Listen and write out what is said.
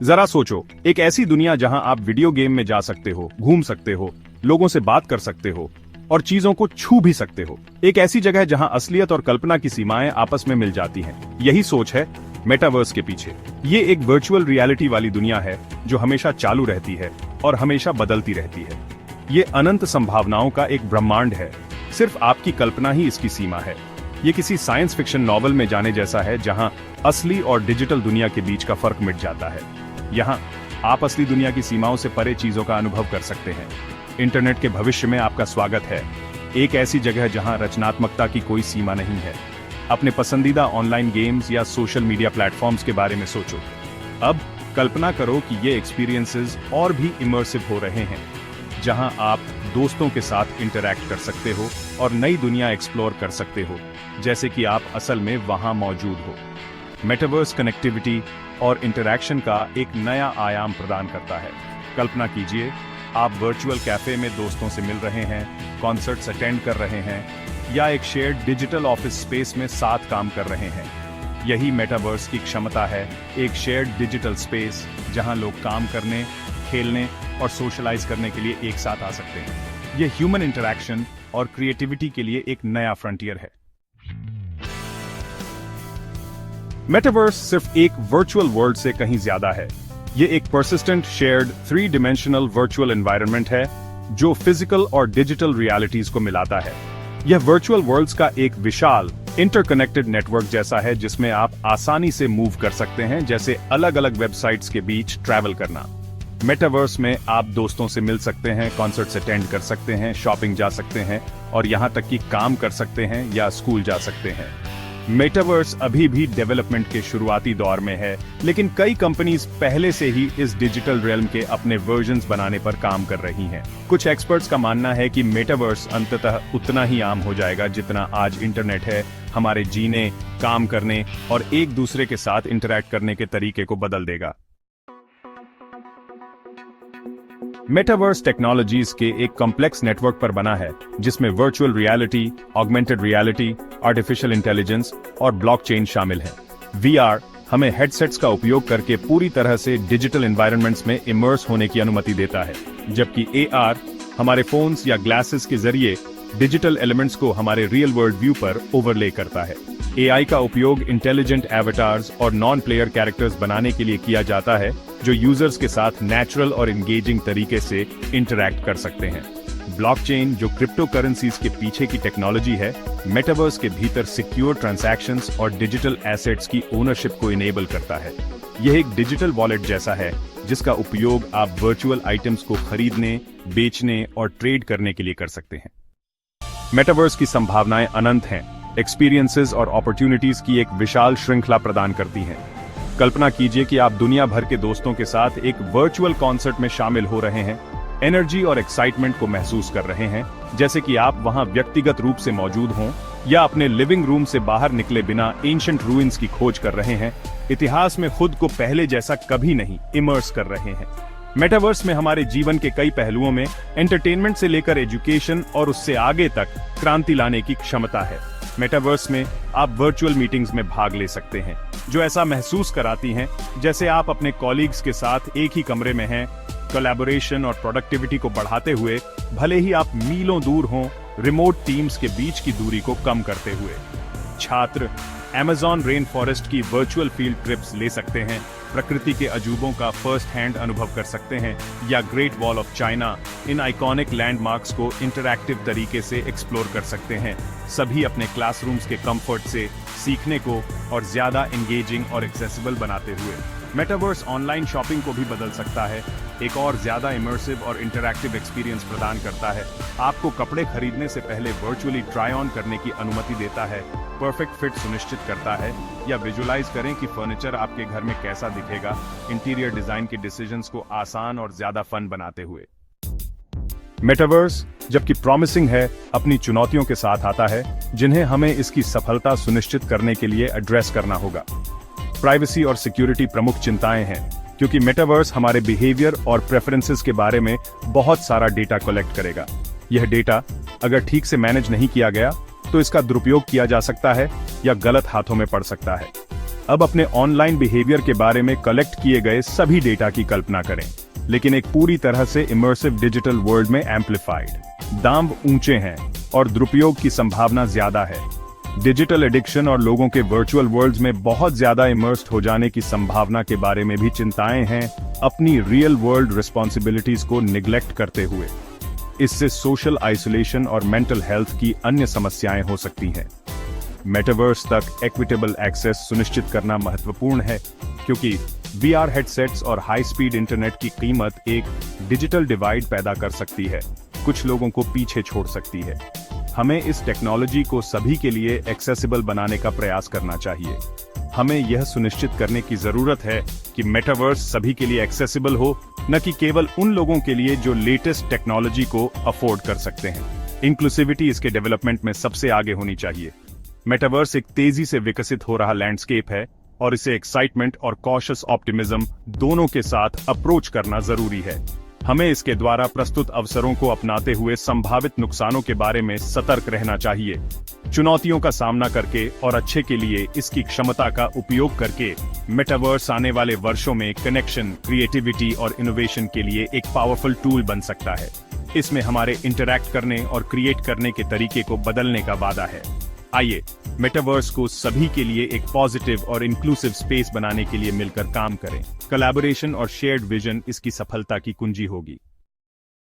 जरा सोचो, एक ऐसी दुनिया जहां आप वीडियो गेम में जा सकते हो, घूम सकते हो, लोगों से बात कर सकते हो और चीजों को छू भी सकते हो। एक ऐसी जगह जहां असलियत और कल्पना की सीमाएं आपस में मिल जाती हैं। यही सोच है मेटावर्स के पीछे। ये एक वर्चुअल रियलिटी वाली दुनिया है जो हमेशा चालू रहती है और हमेशा बदलती रहती है। ये अनंत संभावनाओं का एक ब्रह्मांड है। सिर्फ आपकी कल्पना ही इसकी सीमा है। ये किसी साइंस फिक्शन नॉवल में जाने जैसा है जहां असली और डिजिटल दुनिया के बीच का फर्क मिट जाता है। यहाँ आप असली दुनिया की सीमाओं से परे चीजों का अनुभव कर सकते हैं। इंटरनेट के भविष्य में आपका स्वागत है। एक ऐसी जगह जहां रचनात्मकता की कोई सीमा नहीं है। अपने पसंदीदा ऑनलाइन गेम्स या सोशल मीडिया प्लेटफॉर्म्स के बारे में सोचो। अब कल्पना करो कि ये एक्सपीरियंसेस और भी इमर्सिव हो रहे हैं, जहां आप दोस्तों के साथ इंटरैक्ट कर सकते हो और नई दुनिया एक्सप्लोर कर सकते हो, जैसे कि आप असल में वहां मौजूद हो। मेटावर्स कनेक्टिविटी और इंटरैक्शन का एक नया आयाम प्रदान करता है। कल्पना कीजिए, आप वर्चुअल कैफे में दोस्तों से मिल रहे हैं, कॉन्सर्ट्स अटेंड कर रहे हैं या एक शेयर्ड डिजिटल ऑफिस स्पेस में साथ काम कर रहे हैं। यही मेटावर्स की क्षमता है, एक शेयर्ड डिजिटल स्पेस जहां लोग काम करने, खेलने और सोशलाइज करने के लिए एक साथ आ सकते हैं। यह ह्यूमन इंटरैक्शन और क्रिएटिविटी के लिए एक नया फ्रंटियर है। मेटावर्स सिर्फ एक वर्चुअल वर्ल्ड से कहीं ज्यादा है। ये एक persistent shared 3 dimensional virtual environment है जो फिजिकल और डिजिटल रियलिटीज को मिलाता है। यह वर्चुअल वर्ल्ड्स का एक विशाल इंटरकनेक्टेड नेटवर्क जैसा है जिसमें आप आसानी से मूव कर सकते हैं, जैसे अलग अलग वेबसाइट्स के बीच ट्रैवल करना। मेटावर्स में आप दोस्तों से मिल सकते हैं, कॉन्सर्ट्स अटेंड कर सकते हैं, शॉपिंग जा सकते हैं और यहां तक कि काम कर सकते हैं या स्कूल जा सकते हैं। मेटावर्स अभी भी डेवलपमेंट के शुरुआती दौर में है, लेकिन कई कंपनीज पहले से ही इस डिजिटल रियल्म के अपने वर्जन्स बनाने पर काम कर रही हैं। कुछ एक्सपर्ट्स का मानना है कि मेटावर्स अंततः उतना ही आम हो जाएगा जितना आज इंटरनेट है, हमारे जीने, काम करने और एक दूसरे के साथ इंटरैक्ट करने के तरीके को बदल देगा। मेटावर्स टेक्नोलॉजीज के एक कॉम्प्लेक्स नेटवर्क पर बना है जिसमें virtual reality, augmented reality, artificial intelligence और ब्लॉकचेन शामिल है। वीआर हमें हेडसेट्स का उपयोग करके पूरी तरह से डिजिटल एनवायरनमेंट्स में इमर्स होने की अनुमति देता है, जबकि एआर हमारे फोन्स या ग्लासेस के जरिए डिजिटल एलिमेंट्स को हमारे रियल वर्ल्ड व्यू पर ओवरले करता है। एआई का उपयोग इंटेलिजेंट एवेटार्स और नॉन प्लेयर कैरेक्टर्स बनाने के लिए किया जाता है जो यूजर्स के साथ नेचुरल और एंगेजिंग तरीके से इंटरैक्ट कर सकते हैं। ब्लॉकचेन, जो क्रिप्टो करेंसीज के पीछे की टेक्नोलॉजी है, मेटावर्स के भीतर सिक्योर ट्रांजैक्शंस और डिजिटल एसेट्स की ओनरशिप को इनेबल करता है। यह एक डिजिटल वॉलेट जैसा है जिसका उपयोग आप वर्चुअल आइटम्स को खरीदने, बेचने और ट्रेड करने के लिए कर सकते हैं। मेटावर्स की संभावनाएं अनंत हैं, एक्सपीरियंसेस और अपॉर्चुनिटीज की एक विशाल श्रृंखला प्रदान करती हैं। कल्पना कीजिए कि आप दुनिया भर के दोस्तों के साथ एक वर्चुअल कॉन्सर्ट में शामिल हो रहे हैं, एनर्जी और एक्साइटमेंट को महसूस कर रहे हैं, जैसे कि आप वहां व्यक्तिगत रूप से मौजूद हों या अपने लिविंग रूम से बाहर निकले बिना एंशिएंट रूइंस की खोज कर रहे हैं, इतिहास में खुद को पहले जैसा कभी नहीं इमर्स कर रहे हैं। मेटावर्स में हमारे जीवन के कई पहलुओं में एंटरटेनमेंट से लेकर एजुकेशन और उससे आगे तक क्रांति लाने की क्षमता है। मेटावर्स में आप वर्चुअल मीटिंग्स में भाग ले सकते हैं जो ऐसा महसूस कराती हैं जैसे आप अपने कॉलीग्स के साथ एक ही कमरे में हैं, कोलैबोरेशन और प्रोडक्टिविटी को बढ़ाते हुए, भले ही आप मीलों दूर हों, रिमोट टीम्स के बीच की दूरी को कम करते हुए। छात्र अमेज़न रेन फॉरेस्ट की वर्चुअल फील्ड ट्रिप्स ले सकते हैं, प्रकृति के अजूबों का फर्स्ट हैंड अनुभव कर सकते हैं या great wall of China, in iconic landmarks को इंटरैक्टिव तरीके से एक्सप्लोर कर सकते हैं, सभी अपने क्लासरूम्स के कंफर्ट से सीखने को और ज्यादा एंगेजिंग और एक्सेसिबल बनाते हुए। मेटावर्स ऑनलाइन शॉपिंग को भी बदल सकता है, एक और ज्यादा इमर्सिव और इंटरैक्टिव एक्सपीरियंस प्रदान करता है, आपको कपड़े खरीदने से पहले वर्चुअली ट्राई ऑन करने की अनुमति देता है, परफेक्ट फिट सुनिश्चित करता है या विजुअलाइज करें कि फर्नीचर आपके घर में कैसा दिखेगा, इंटीरियर डिजाइन के डिसीजंस को आसान और ज्यादा फन बनाते हुए। मेटावर्स जबकि प्रॉमिसिंग है, अपनी चुनौतियों के साथ आता है जिन्हें हमें इसकी सफलता सुनिश्चित करने के लिए एड्रेस करना होगा। प्राइवेसी और सिक्योरिटी प्रमुख चिंताएं हैं, क्योंकि मेटावर्स हमारे बिहेवियर और प्रेफरेंसेस के बारे में बहुत सारा डेटा कलेक्ट करेगा। यह डेटा अगर ठीक से मैनेज नहीं किया गया तो इसका दुरुपयोग किया जा सकता है या गलत हाथों में पड़ सकता है। अब अपने ऑनलाइन बिहेवियर के बारे में कलेक्ट किए गए सभी डेटा की कल्पना करें, लेकिन एक पूरी तरह से इमर्सिव डिजिटल वर्ल्ड में एम्पलीफाइड। दाम ऊंचे हैं और दुरुपयोग की संभावना ज्यादा है। डिजिटल एडिक्शन और लोगों के वर्चुअल वर्ल्ड्स में बहुत ज्यादा इमर्स्ड हो जाने की संभावना के बारे में भी चिंताएं हैं, अपनी रियल वर्ल्ड रिस्पॉन्सिबिलिटीज को निग्लेक्ट करते हुए। इससे सोशल आइसोलेशन और मेंटल हेल्थ की अन्य समस्याएं हो सकती हैं। मेटावर्स तक इक्विटेबल एक्सेस सुनिश्चित करना महत्वपूर्ण है, क्योंकि VR हेडसेट्स और हाई स्पीड इंटरनेट की कीमत एक डिजिटल डिवाइड पैदा कर सकती है, कुछ लोगों को पीछे छोड़ सकती है। हमें इस टेक्नोलॉजी को सभी के लिए एक्सेसिबल बनाने का प्रयास करना चाहिए। हमें यह सुनिश्चित करने की जरूरत है कि मेटावर्स सभी के लिए एक्सेसिबल हो, न कि केवल उन लोगों के लिए जो लेटेस्ट टेक्नोलॉजी को अफोर्ड कर सकते हैं। इंक्लूसिविटी इसके डेवलपमेंट में सबसे आगे होनी चाहिए। मेटावर्स एक तेजी से विकसित हो रहा लैंडस्केप है और इसे एक्साइटमेंट और कॉशियस ऑप्टिमिज्म दोनों के साथ अप्रोच करना जरूरी है। हमें इसके द्वारा प्रस्तुत अवसरों को अपनाते हुए संभावित नुकसानों के बारे में सतर्क रहना चाहिए। चुनौतियों का सामना करके और अच्छे के लिए इसकी क्षमता का उपयोग करके मेटावर्स आने वाले वर्षों में कनेक्शन, क्रिएटिविटी और इनोवेशन के लिए एक पावरफुल टूल बन सकता है। इसमें हमारे इंटरैक्ट करने और क्रिएट करने के तरीके को बदलने का वादा है। आइए मेटावर्स को सभी के लिए एक पॉजिटिव और इंक्लूसिव स्पेस बनाने के लिए मिलकर काम करें। कोलैबोरेशन और शेयर्ड विजन इसकी सफलता की कुंजी होगी।